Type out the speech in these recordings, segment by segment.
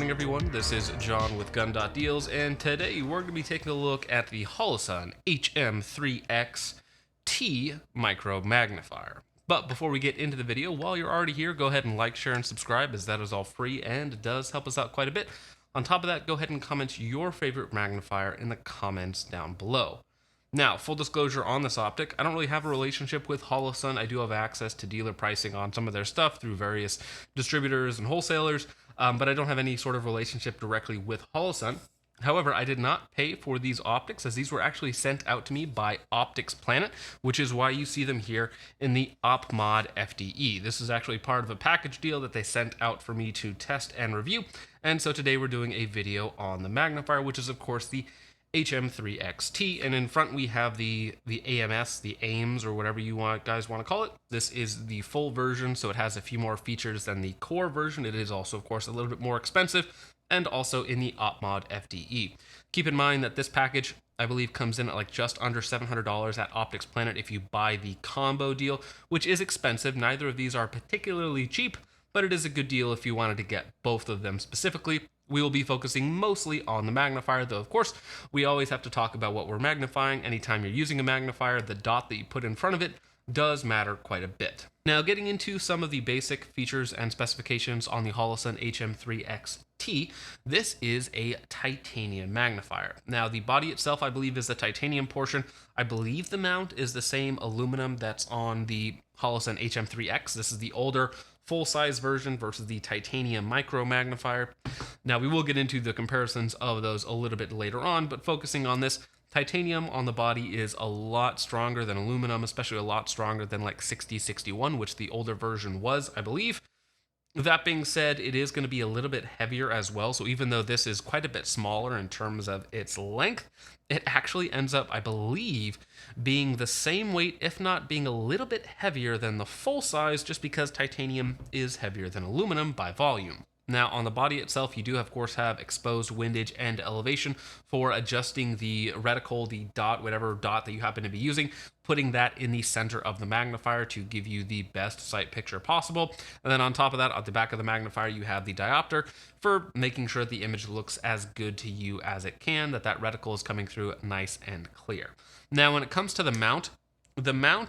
morning, everyone. This is John with Gun.Deals, and today we're going to be taking a look at the Holosun HM3x-T micro magnifier. But before we get into the video, while you're already here, go ahead and like, share, and subscribe, as that is all free and does help us out quite a bit. On top of that, go ahead and comment your favorite magnifier in the comments down below. Now, full disclosure on this optic, I don't really have a relationship with Holosun. I do have access to dealer pricing on some of their stuff through various distributors and wholesalers, but I don't have any sort of relationship directly with Holosun. However, I did not pay for these optics, as these were actually sent out to me by Optics Planet, which is why you see them here in the OpMod FDE. This is actually part of a package deal that they sent out for me to test and review, and so today we're doing a video on the magnifier, which is of course the HM3x-T, and in front we have the AMS, the AEMS, or whatever you guys want to call it. This is the full version, so it has a few more features than the core version. It is also, of course, a little bit more expensive, and also in the OpMod FDE. Keep in mind that this package, I believe, comes in at like just under $700 at Optics Planet if you buy the combo deal, which is expensive. Neither of these are particularly cheap, but it is a good deal if you wanted to get both of them specifically. We will be focusing mostly on the magnifier, though of course we always have to talk about what we're magnifying. Anytime you're using a magnifier, the dot that you put in front of it does matter quite a bit. Now, getting into some of the basic features and specifications on the Holosun HM3x-T, this is a titanium magnifier. Now, the body itself, I believe, is the titanium portion. I believe the mount is the same aluminum that's on the Holosun HM3X. This is the older full-size version versus the titanium micro magnifier. Now, we will get into the comparisons of those a little bit later on, but focusing on this, titanium on the body is a lot stronger than aluminum, especially a lot stronger than like 6061, which the older version was, I believe. That being said, it is going to be a little bit heavier as well, so even though this is quite a bit smaller in terms of its length, it actually ends up, I believe, being the same weight, if not being a little bit heavier than the full size, just because titanium is heavier than aluminum by volume. Now, on the body itself, you do, of course, have exposed windage and elevation for adjusting the reticle, the dot, whatever dot that you happen to be using, putting that in the center of the magnifier to give you the best sight picture possible. And then on top of that, at the back of the magnifier, you have the diopter for making sure the image looks as good to you as it can, that reticle is coming through nice and clear. Now, when it comes to the mount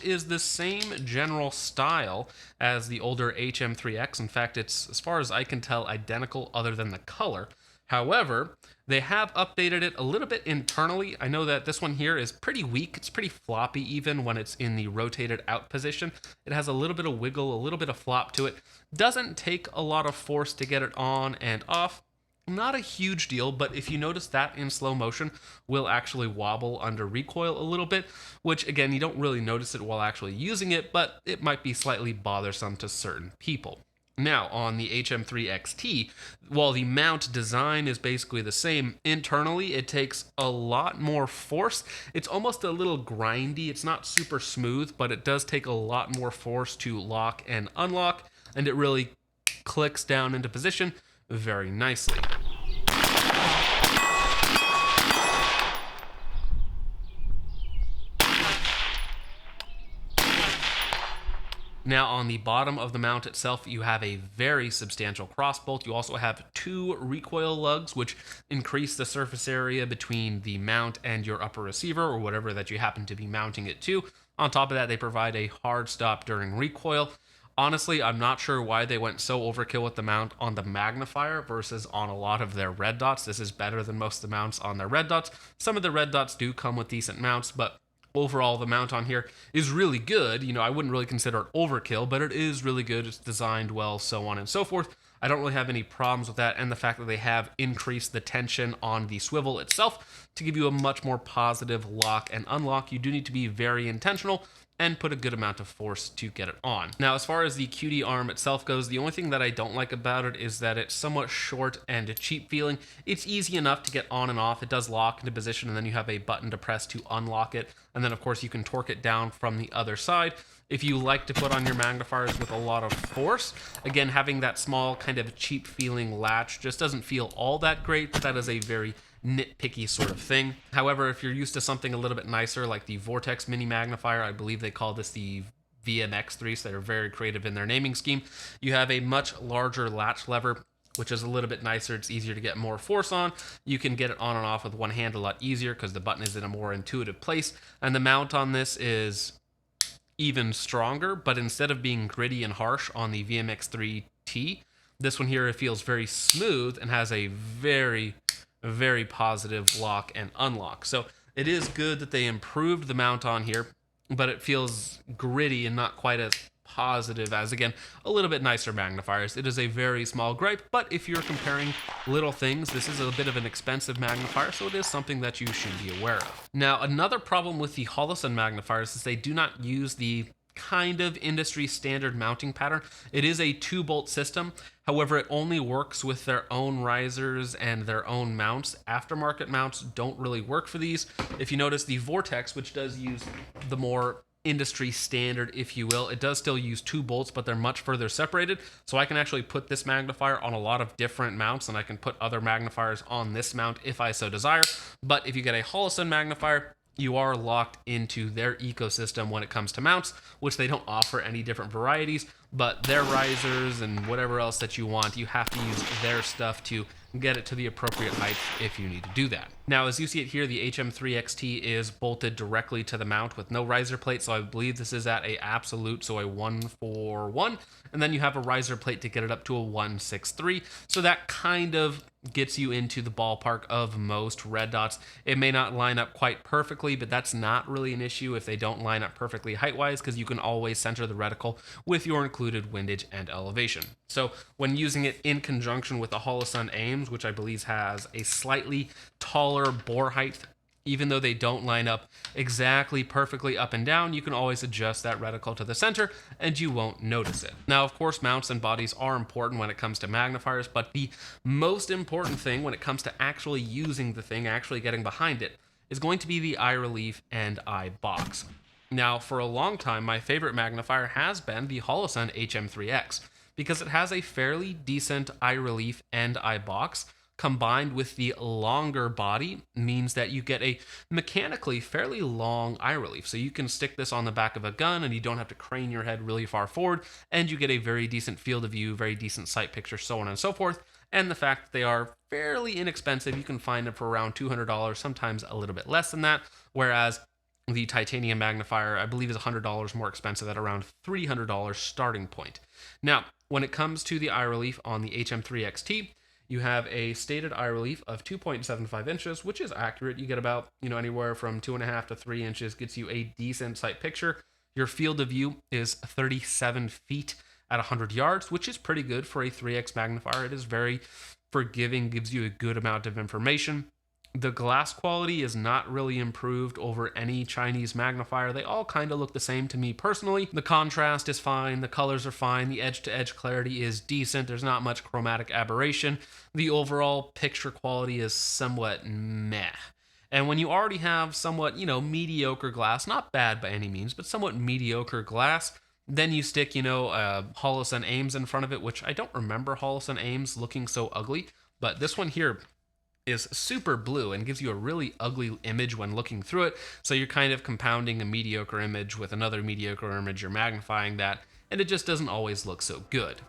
is the same general style as the older HM3X. In fact, it's, as far as I can tell, identical other than the color. However, they have updated it a little bit internally. I know that this one here is pretty weak. It's pretty floppy even when it's in the rotated out position. It has a little bit of wiggle, a little bit of flop to it. Doesn't take a lot of force to get it on and off. Not a huge deal, but if you notice that in slow motion will actually wobble under recoil a little bit, which again, you don't really notice it while actually using it, but it might be slightly bothersome to certain people. Now, on the HM3x-T, while the mount design is basically the same, internally it takes a lot more force. It's almost a little grindy. It's not super smooth, but it does take a lot more force to lock and unlock, and it really clicks down into position very nicely. Now, on the bottom of the mount itself, you have a very substantial crossbolt. You also have 2 recoil lugs, which increase the surface area between the mount and your upper receiver, or whatever that you happen to be mounting it to. On top of that, they provide a hard stop during recoil. Honestly, I'm not sure why they went so overkill with the mount on the magnifier versus on a lot of their red dots. This is better than most of the mounts on their red dots. Some of the red dots do come with decent mounts, but overall, the mount on here is really good. You know, I wouldn't really consider it overkill, but it is really good. It's designed well, so on and so forth. I don't really have any problems with that, and the fact that they have increased the tension on the swivel itself to give you a much more positive lock and unlock. You do need to be very intentional and put a good amount of force to get it on. Now, as far as the QD arm itself goes, the only thing that I don't like about it is that it's somewhat short and cheap feeling. It's easy enough to get on and off. It does lock into position, and then you have a button to press to unlock it. And then, of course, you can torque it down from the other side. If you like to put on your magnifiers with a lot of force, again, having that small kind of cheap feeling latch just doesn't feel all that great, but that is a very nitpicky sort of thing. However, if you're used to something a little bit nicer like the Vortex mini magnifier, I believe they call this the VMX3, so they're very creative in their naming scheme. You have a much larger latch lever which is a little bit nicer. It's easier to get more force on. You can get it on and off with one hand a lot easier because the button is in a more intuitive place. And the mount on this is even stronger, but instead of being gritty and harsh on the VMX3T, this one here feels very smooth and has a very, very positive lock and unlock. So it is good that they improved the mount on here, but it feels gritty and not quite as positive as, again, a little bit nicer magnifiers. It is a very small gripe, but if you're comparing little things, this is a bit of an expensive magnifier, so it is something that you should be aware of. Now, another problem with the Holosun magnifiers is they do not use the kind of industry standard mounting pattern. It is a 2-bolt system. However, it only works with their own risers and their own mounts. Aftermarket mounts don't really work for these. If you notice, the Vortex, which does use the more industry standard, if you will, it does still use 2 bolts, but they're much further separated. So I can actually put this magnifier on a lot of different mounts, and I can put other magnifiers on this mount if I so desire. But if you get a Holosun magnifier, you are locked into their ecosystem when it comes to mounts, which they don't offer any different varieties, but their risers and whatever else that you want, you have to use their stuff to get it to the appropriate height if you need to do that. Now, as you see it here, the HM3x-T is bolted directly to the mount with no riser plate, so I believe this is at a absolute, so a 141, and then you have a riser plate to get it up to a 163, so that kind of gets you into the ballpark of most red dots. It may not line up quite perfectly, but that's not really an issue if they don't line up perfectly height-wise, because you can always center the reticle with your included windage and elevation. So when using it in conjunction with the Holosun AEMS, which I believe has a slightly taller bore height, even though they don't line up exactly perfectly up and down, you can always adjust that reticle to the center and you won't notice it. Now, of course, mounts and bodies are important when it comes to magnifiers, but the most important thing when it comes to actually using the thing, actually getting behind it, is going to be the eye relief and eye box. Now, for a long time, my favorite magnifier has been the Holosun HM3x because it has a fairly decent eye relief and eye box. Combined with the longer body means that you get a mechanically fairly long eye relief. So you can stick this on the back of a gun and you don't have to crane your head really far forward, and you get a very decent field of view, very decent sight picture, so on and so forth. And the fact that they are fairly inexpensive, you can find them for around $200, sometimes a little bit less than that, whereas the titanium magnifier, I believe, is $100 more expensive at around $300 starting point. Now, when it comes to the eye relief on the HM3x-T, you have a stated eye relief of 2.75 inches, which is accurate. You get about, anywhere from 2.5 to 3 inches, gets you a decent sight picture. Your field of view is 37 feet at 100 yards, which is pretty good for a 3x magnifier. It is very forgiving, gives you a good amount of information. The glass quality is not really improved over any Chinese magnifier. They all kind of look the same to me personally. The contrast is fine, the colors are fine, the edge-to-edge clarity is decent, there's not much chromatic aberration. The overall picture quality is somewhat meh. And when you already have somewhat, mediocre glass, not bad by any means, but somewhat mediocre glass, then you stick, Holosun AEMS in front of it, which I don't remember Holosun AEMS looking so ugly, but this one here is super blue and gives you a really ugly image when looking through it. So you're kind of compounding a mediocre image with another mediocre image, you're magnifying that, and it just doesn't always look so good.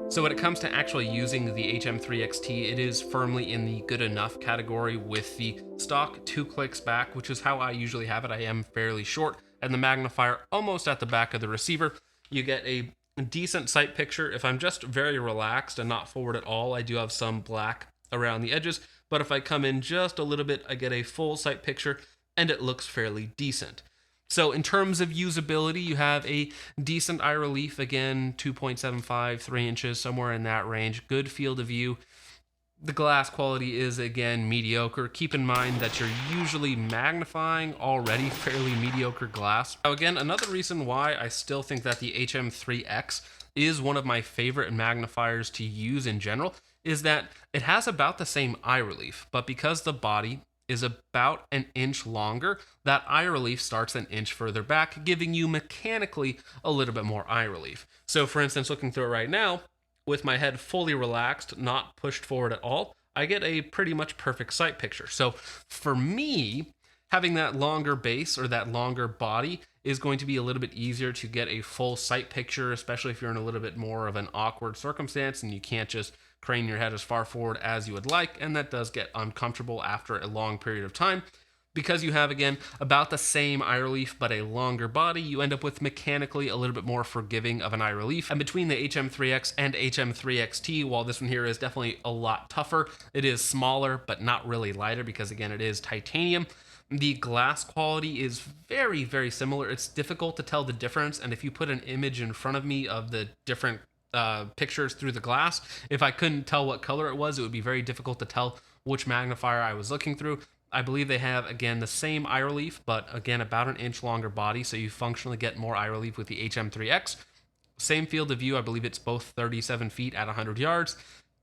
So when it comes to actually using the HM3x-T, it is firmly in the good enough category with the stock 2 clicks back, which is how I usually have it. I am fairly short, and the magnifier almost at the back of the receiver. You get a decent sight picture. If I'm just very relaxed and not forward at all, I do have some black around the edges, but if I come in just a little bit, I get a full sight picture and it looks fairly decent. So in terms of usability, you have a decent eye relief, again, 2.75, 3 inches, somewhere in that range, good field of view. The glass quality is, again, mediocre. Keep in mind that you're usually magnifying already fairly mediocre glass. Now, again, another reason why I still think that the HM3X is one of my favorite magnifiers to use in general is that it has about the same eye relief, but because the body is about an inch longer, that eye relief starts an inch further back, giving you mechanically a little bit more eye relief. So for instance, looking through it right now, with my head fully relaxed, not pushed forward at all, I get a pretty much perfect sight picture. So for me, having that longer base or that longer body is going to be a little bit easier to get a full sight picture, especially if you're in a little bit more of an awkward circumstance and you can't just crane your head as far forward as you would like, and that does get uncomfortable after a long period of time. Because you have, again, about the same eye relief but a longer body, you end up with mechanically a little bit more forgiving of an eye relief. And between the HM3X and HM3x-T, while this one here is definitely a lot tougher, it is smaller but not really lighter because, again, it is titanium. The glass quality is very, very similar. It's difficult to tell the difference, and if you put an image in front of me of the different pictures through the glass, if I couldn't tell what color it would be very difficult to tell which magnifier I was looking through. I believe they have, again, the same eye relief, but again, about an inch longer body, so you functionally get more eye relief with the HM3X. Same field of view, I believe it's both 37 feet at 100 yards.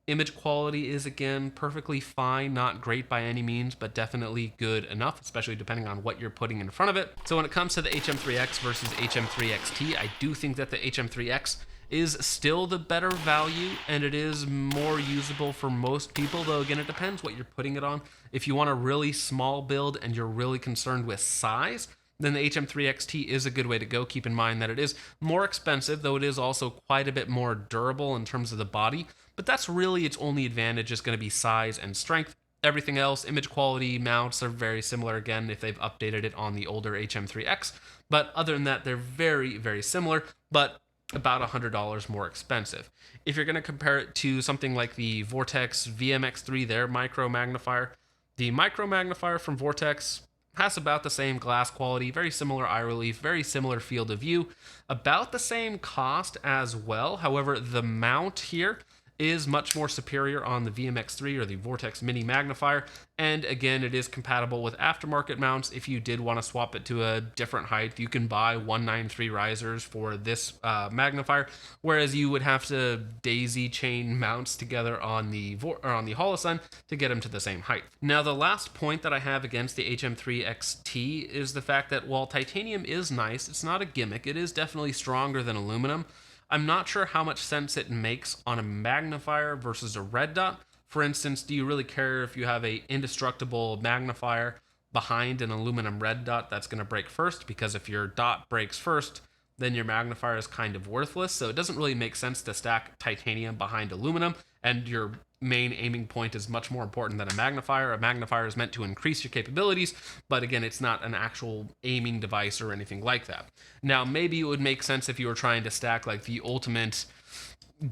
Image quality is, again, perfectly fine, not great by any means, but definitely good enough, especially depending on what you're putting in front of it. So when it comes to the HM3X versus HM3X-T, I do think that the HM3X is still the better value, and it is more usable for most people, though again, it depends what you're putting it on. If you want a really small build and you're really concerned with size, then the HM3X-T is a good way to go. Keep in mind that it is more expensive, though it is also quite a bit more durable in terms of the body, but that's really its only advantage is going to be size and strength. Everything else, image quality, mounts are very similar, again, if they've updated it on the older HM3X, but other than that, they're very, very similar, but about $100 more expensive. If you're going to compare it to something like the Vortex VMX3, their micro magnifier, the micro magnifier from Vortex has about the same glass quality, very similar eye relief, very similar field of view, about the same cost as well. However, the mount here is much more superior on the VMX3 or the Vortex Mini Magnifier, and again, it is compatible with aftermarket mounts. If you did want to swap it to a different height, you can buy 193 risers for this magnifier, whereas you would have to daisy chain mounts together on the Holosun to get them to the same height. Now, the last point that I have against the HM3X-T is the fact that while titanium is nice, it's not a gimmick. It is definitely stronger than aluminum. I'm not sure how much sense it makes on a magnifier versus a red dot. For instance, do you really care if you have a indestructible magnifier behind an aluminum red dot that's going to break first? Because if your dot breaks first, then your magnifier is kind of worthless. So it doesn't really make sense to stack titanium behind aluminum, and your main aiming point is much more important than a magnifier. A magnifier is meant to increase your capabilities, but again, it's not an actual aiming device or anything like that. Now, maybe it would make sense if you were trying to stack like the ultimate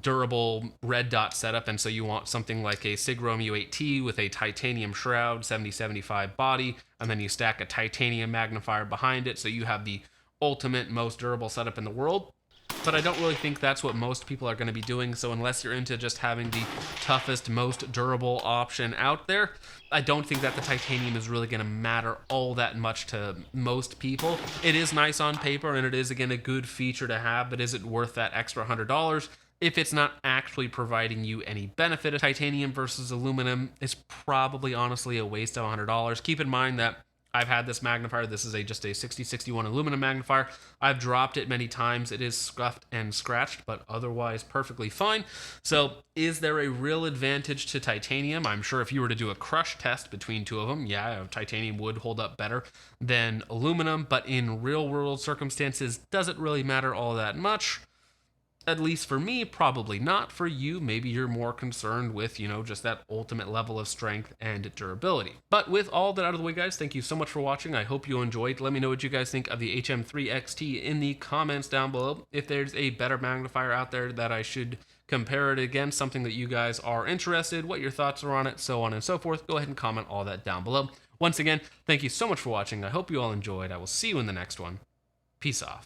durable red dot setup, and so you want something like a Sig Romeo 8T with a titanium shroud, 7075 body, and then you stack a titanium magnifier behind it, so you have the ultimate, most durable setup in the world. But I don't really think that's what most people are going to be doing, so unless you're into just having the toughest, most durable option out there, I don't think that the titanium is really going to matter all that much to most people. It is nice on paper, and it is, again, a good feature to have, but is it worth that extra $100? If it's not actually providing you any benefit, titanium versus aluminum is probably, honestly, a waste of $100. Keep in mind that I've had this magnifier. This is just a 6061 aluminum magnifier. I've dropped it many times. It is scuffed and scratched, but otherwise perfectly fine. So is there a real advantage to titanium? I'm sure if you were to do a crush test between two of them, yeah, titanium would hold up better than aluminum, but in real world circumstances, does it really matter all that much? At least for me, probably not. For you, maybe you're more concerned with, just that ultimate level of strength and durability. But with all that out of the way, guys, thank you so much for watching. I hope you enjoyed. Let me know what you guys think of the HM3x-T in the comments down below. If there's a better magnifier out there that I should compare it against, something that you guys are interested, what your thoughts are on it, so on and so forth, go ahead and comment all that down below. Once again, thank you so much for watching. I hope you all enjoyed. I will see you in the next one. Peace off.